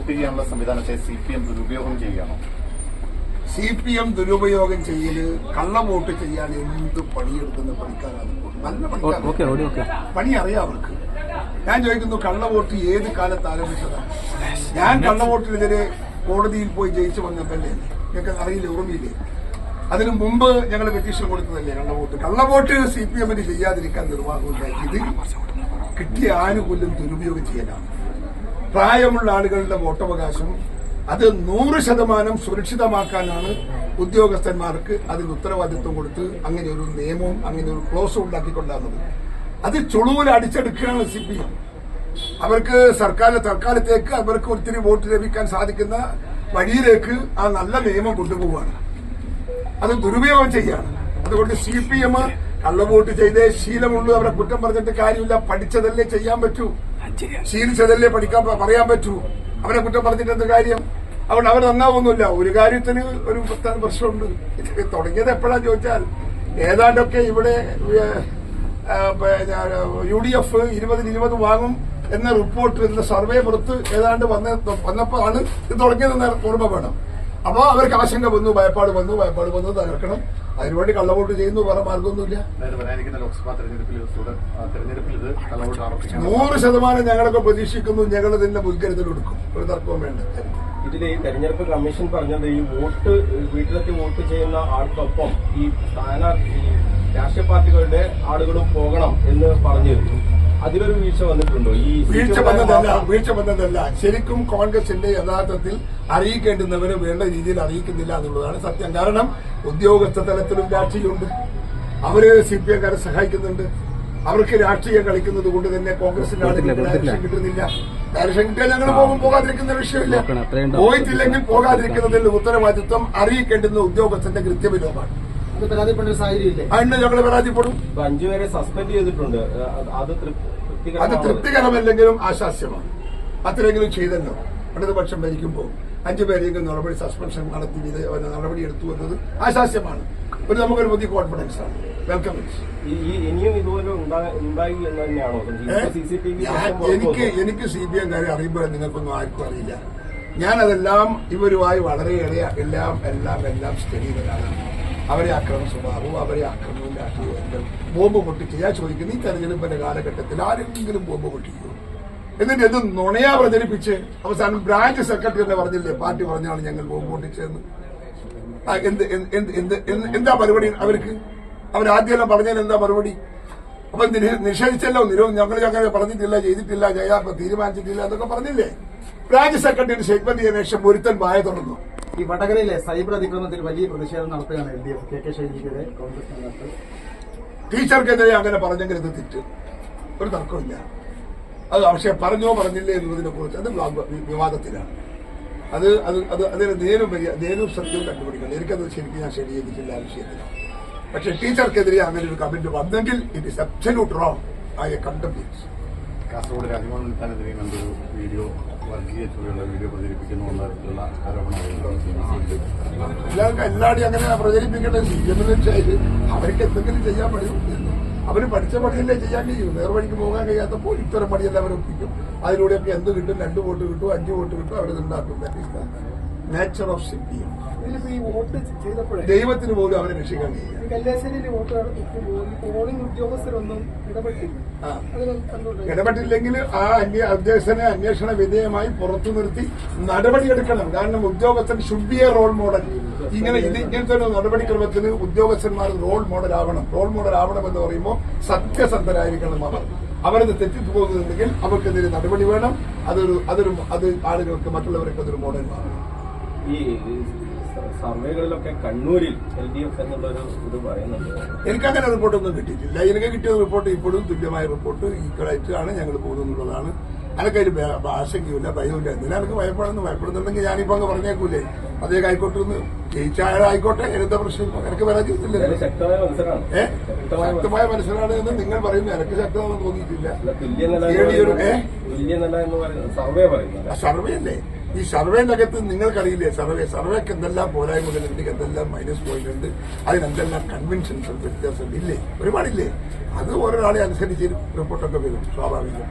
Vote ചെയ്യാനുള്ള സംവിധാനത്തെ CPM ദുരുപയോഗം ചെയ്യുകയാണോ? CPM ദുരുപയോഗം ചെയ്യല്, കള്ളവോട്ട് ചെയ്യാൻ എന്ത് പണിയെടുക്കുന്ന പണിക്കാരാണ്. നല്ല പണിക്കാർ, പണി അറിയാം അവർക്ക്. ഞാൻ ചോദിക്കുന്നു, കള്ളവോട്ട് ഏത് കാലത്ത് ആരംഭിച്ചതാണ്? ഞാൻ കള്ളവോട്ടിനെതിരെ കോടതിയിൽ പോയി ജയിച്ചു വന്നതല്ലേ? ഞങ്ങൾക്ക് അറിയില്ല, ഓർമ്മയില്ലേ? അതിനു മുമ്പ് ഞങ്ങൾ പെറ്റീഷൻ കൊടുത്തതല്ലേ കള്ളവോട്ട് CPMന് ചെയ്യാതിരിക്കാൻ നിർവാഹമില്ല. ഇത് കിട്ടിയ ആനുകൂല്യം ദുരുപയോഗം ചെയ്യലാണ്. പ്രായമുള്ള ആളുകളുടെ വോട്ടവകാശം അത് 100% സുരക്ഷിതമാക്കാനാണ് ഉദ്യോഗസ്ഥന്മാർക്ക് അതിന് ഉത്തരവാദിത്വം കൊടുത്ത് അങ്ങനെ ഒരു നിയമവും അങ്ങനെ ഒരു ക്ലോസും ഉണ്ടാക്കിക്കൊണ്ടാകുന്നത്. അത് ചുളുവിൽ അടിച്ചെടുക്കുകയാണ് CPM. അവർക്ക് തൽക്കാലത്തേക്ക് അവർക്ക് ഒത്തിരി വോട്ട് ലഭിക്കാൻ സാധിക്കുന്ന വഴിയിലേക്ക് ആ നല്ല നിയമം കൊണ്ടുപോവുകയാണ്. അത് ദുരുപയോഗം ചെയ്യാണ്. അതുകൊണ്ട് CPM കള്ളവോട്ട് ചെയ്തേ ശീലമുള്ളൂ. അവരെ കുറ്റം പറഞ്ഞിട്ട് കാര്യമില്ല. പഠിച്ചതല്ലേ ചെയ്യാൻ പറ്റൂ, ശീലിച്ചതല്ലേ പറയാൻ പറ്റൂ. അവരെ കുറ്റം പറഞ്ഞിട്ട് എന്ത് കാര്യം? അതുകൊണ്ട് അവർ നന്നാവുന്നില്ല. ഒരു കാര്യത്തിന് ഒരു പ്രശ്നമുണ്ട്. തുടങ്ങിയത് എപ്പോഴാന്ന് ചോദിച്ചാൽ, ഏതാണ്ടൊക്കെ ഇവിടെ UDF 20-20 വാങ്ങും എന്ന റിപ്പോർട്ട്, എന്ന സർവേ പുറത്ത് ഏതാണ്ട് വന്നപ്പോഴാണ് ഇത് തുടങ്ങിയതെന്ന് ഓർമ്മ വേണം. അപ്പോ അവർക്ക് ആശങ്ക വന്നു, ഭയപ്പാട് വന്നു തകർക്കണം. അതിനുവേണ്ടി കള്ളവോട്ട് ചെയ്യുന്നു, വേറെ മാർഗമൊന്നുമില്ല. 100% ഞങ്ങളൊക്കെ പ്രതീക്ഷിക്കുന്നു. ഞങ്ങൾ ഇതിന്റെ മുൻകരുതലെടുക്കും. ഒരു തർക്കവും വേണ്ട. ഇതില് ഈ തെരഞ്ഞെടുപ്പ് കമ്മീഷൻ പറഞ്ഞത് ഈ വോട്ട് വീട്ടിലെത്തി വോട്ട് ചെയ്യുന്ന ആൾക്കൊപ്പം ഈ സ്ഥാനാർത്ഥി രാഷ്ട്രീയ പാർട്ടികളുടെ ആളുകളും പോകണം എന്ന് പറഞ്ഞിരുന്നു. അതിലൊരു വീഴ്ച വന്നിട്ടുണ്ടോ? ഈ വീഴ്ച വന്നതല്ല. ശരിക്കും കോൺഗ്രസിന്റെ യഥാർത്ഥത്തിൽ അറിയിക്കേണ്ടുന്നവരെ വേണ്ട രീതിയിൽ അറിയിക്കുന്നില്ല എന്നുള്ളതാണ് സത്യം. കാരണം ഉദ്യോഗസ്ഥ തലത്തിലും രാഷ്ട്രീയമുണ്ട്. അവര് CPMക്കാരെ സഹായിക്കുന്നുണ്ട്. അവർക്ക് രാഷ്ട്രീയം കളിക്കുന്നത് കൊണ്ട് തന്നെ കോൺഗ്രസിന്റെ ആളുകൾക്ക് ഡയറക്ഷൻ കിട്ടുന്നില്ല. ഡയറക്ഷൻ കിട്ടിയാൽ ഞങ്ങൾ പോകാതിരിക്കുന്ന വിഷയമില്ല. പോയിട്ടില്ലെങ്കിൽ പോകാതിരിക്കുന്നതിൽ ഉത്തരവാദിത്വം അറിയിക്കേണ്ടുന്ന ഉദ്യോഗസ്ഥന്റെ കൃത്യവിലോപമാണ്. അതിന് ഞങ്ങൾ പരാതിപ്പെടും. 5 പേരെ സസ്പെൻഡ് ചെയ്തിട്ടുണ്ട്. അത് തൃപ്തികരമല്ലെങ്കിലും ആശാസ്യമാണ്. അത്രയെങ്കിലും ചെയ്തല്ലോ. ഇടതുപക്ഷം ഭരിക്കുമ്പോൾ 5 പേരെങ്കിലും നടപടി സസ്പെൻഷൻ നടത്തി നടപടി എടുത്തു എന്നത് ആശാസ്യമാണ്. നമുക്കൊരു പുതിയ കോൺഫിഡൻസ് ആണ്. വെൽക്കം. ഇനിയും ഇതുപോലെ ഉണ്ടായി എന്ന് തന്നെയാണോ? എനിക്ക് CPMക്കാരെ അറിയുമ്പോൾ നിങ്ങൾക്കൊന്നും ആർക്കും അറിയില്ല. ഞാനതെല്ലാം ഇവരുമായി വളരെ എല്ലാം സ്റ്റഡികളാണ്. അവരെ ആക്രമണ സ്വഭാവവും അവരെ ആക്രമണവും രാഷ്ട്രീയ ബോംബ് പൊട്ടിച്ച് ഞാൻ ചോദിക്കുന്നു, ഈ തെരഞ്ഞെടുപ്പിന്റെ കാലഘട്ടത്തിൽ ആരെങ്കിലും ബോംബ് പൊട്ടിക്കുമോ? എന്നിട്ട് എന്ത് നുണയാ പ്രചരിപ്പിച്ച് അവസാനം ബ്രാഞ്ച് സെക്രട്ടറി തന്നെ പറഞ്ഞില്ലേ, പാർട്ടി പറഞ്ഞാണ് ഞങ്ങൾ ബോംബ് പൊട്ടിച്ചതെന്ന്. എന്താ മറുപടി അവർക്ക്? അവരാദ്യം പറഞ്ഞാൽ എന്താ മറുപടി? അപ്പൊ നിഷേധിച്ചല്ലോ, ഞങ്ങൾ അങ്ങനെ പറഞ്ഞിട്ടില്ല, ചെയ്തിട്ടില്ല, തീരുമാനിച്ചിട്ടില്ല എന്നൊക്കെ പറഞ്ഞില്ലേ? ബ്രാഞ്ച് സെക്രട്ടറി സ്റ്റേറ്റ്മെന്റ് ചെയ്യുന്ന ശേഷം ഒരുത്തൻ വായ തുറന്നു. ഈ വടകരയിലെ സൈബർ അതിക്രമത്തിൽ വലിയ പ്രതിഷേധം നടത്തുകയാണ് LDF. KK ശൈലജയ്ക്കെതിരെ കോൺഗ്രസ് നേതാക്കൾ. ടീച്ചർക്കെതിരെ അങ്ങനെ പറഞ്ഞെങ്കിൽ ഇത് തെറ്റ്, ഒരു തർക്കമില്ല. അത് പക്ഷെ പറഞ്ഞില്ലേ എന്നതിനെ കുറിച്ച് അത് വിവാദത്തിലാണ്. അതിന് നേരും സത്യവും കണ്ടുപിടിക്കണം. എനിക്കത് ശരിക്കും ഞാൻ ശരി ചെയ്തിട്ടില്ല ആ വിഷയത്തിലാണ്. പക്ഷെ ടീച്ചർക്കെതിരെ അങ്ങനെ ഒരു കമന്റ് വന്നെങ്കിൽ it is absolute wrong. I contempt it. Kasaragod Rajmohan ഉണ്ണിത്താനെതിരെ കണ്ടൊരു വീഡിയോ വർഗീയ ചുവയുള്ള വീഡിയോ പ്രചരിപ്പിക്കുന്നുള്ള എല്ലാവരും അങ്ങനെ പ്രചരിപ്പിക്കേണ്ടത്. അവർക്ക് എന്തെങ്കിലും ചെയ്യാൻ പറ്റും. അവര് പഠിച്ച പണിയല്ലേ ചെയ്യാൻ കഴിയും. നേർവഴിക്ക് പോകാൻ കഴിയാത്തപ്പോൾ ഇത്തരം പണിയെല്ലാം അവർ ഒപ്പിക്കും. അതിലൂടെയൊക്കെ എന്ത് കിട്ടും? 2 വോട്ട് കിട്ടും, 5 വോട്ട് കിട്ടും, അവരിതുണ്ടാക്കും. Nature of CPM. ദൈവത്തിന് പോലും അവരെ രക്ഷിക്കാൻ കഴിയും. ഇടപെട്ടില്ലെങ്കിൽ ആ ഉദ്യോഗസ്ഥനെ അന്വേഷണ വിധേയമായി പുറത്തു നിർത്തി നടപടിയെടുക്കണം. കാരണം ഉദ്യോഗസ്ഥൻ should be a role model. ഇങ്ങനത്തെ ഒരു നടപടിക്രമത്തിന് ഉദ്യോഗസ്ഥന്മാർ റോൾ മോഡൽ ആവണം. റോൾ മോഡൽ ആവണമെന്ന് പറയുമ്പോൾ സത്യസന്ധരായിരിക്കണം. അവരത് തെറ്റിപ്പോകുന്നുണ്ടെങ്കിൽ അവർക്കെതിരെ നടപടി വേണം. അത് ആളുകൾക്ക് മറ്റുള്ളവർക്ക് അതൊരു മോഡലാണ്. ഈ സർവേകളിലൊക്കെ കണ്ണൂരിൽ LDF എന്നുള്ളൊരു ഇത് പറയുന്നുണ്ട്. എനിക്കങ്ങനെ റിപ്പോർട്ടൊന്നും കിട്ടിയിട്ടില്ല. എനിക്ക് കിട്ടിയ റിപ്പോർട്ട് ഇപ്പോഴും തുല്യമായ റിപ്പോർട്ട് ഈക്വലായിട്ടാണ് ഞങ്ങൾ പോകുന്നുള്ളതാണ്. എനിക്കതിൽ ആശങ്കയില്ല, ഭയമില്ല. എന്തിനാ എനിക്ക് ഭയപ്പെടുന്നുണ്ടെങ്കിൽ ഞാനിപ്പോ അങ്ങ് പറഞ്ഞേക്കൂലേ, അതേ ആയിക്കോട്ടെ, ജയിച്ച ആളായിക്കോട്ടെ, എന്താ പ്രശ്നം? എനിക്ക് പരാജയത്തില്ല. ശക്തമായ മത്സരമാണ് എന്ന് നിങ്ങൾ പറയുന്നു. എനിക്ക് ശക്തമാണെന്ന് തോന്നിയിട്ടില്ല. സർവേ അല്ലേ? ഈ സർവേനകത്ത് നിങ്ങൾക്കറിയില്ലേ, സർവേക്ക് എന്തെല്ലാം പോരായ്മകളുണ്ട്, എന്തെല്ലാം മൈനസ് പോയിന്റ് ഉണ്ട്, അതിനെന്തെല്ലാം കൺവെൻഷൻസ് വ്യത്യാസം ഇല്ലേ? ഒരുപാടില്ലേ? അത് ഓരോരാളെ അനുസരിച്ച് റിപ്പോർട്ടൊക്കെ വരും, സ്വാഭാവികം.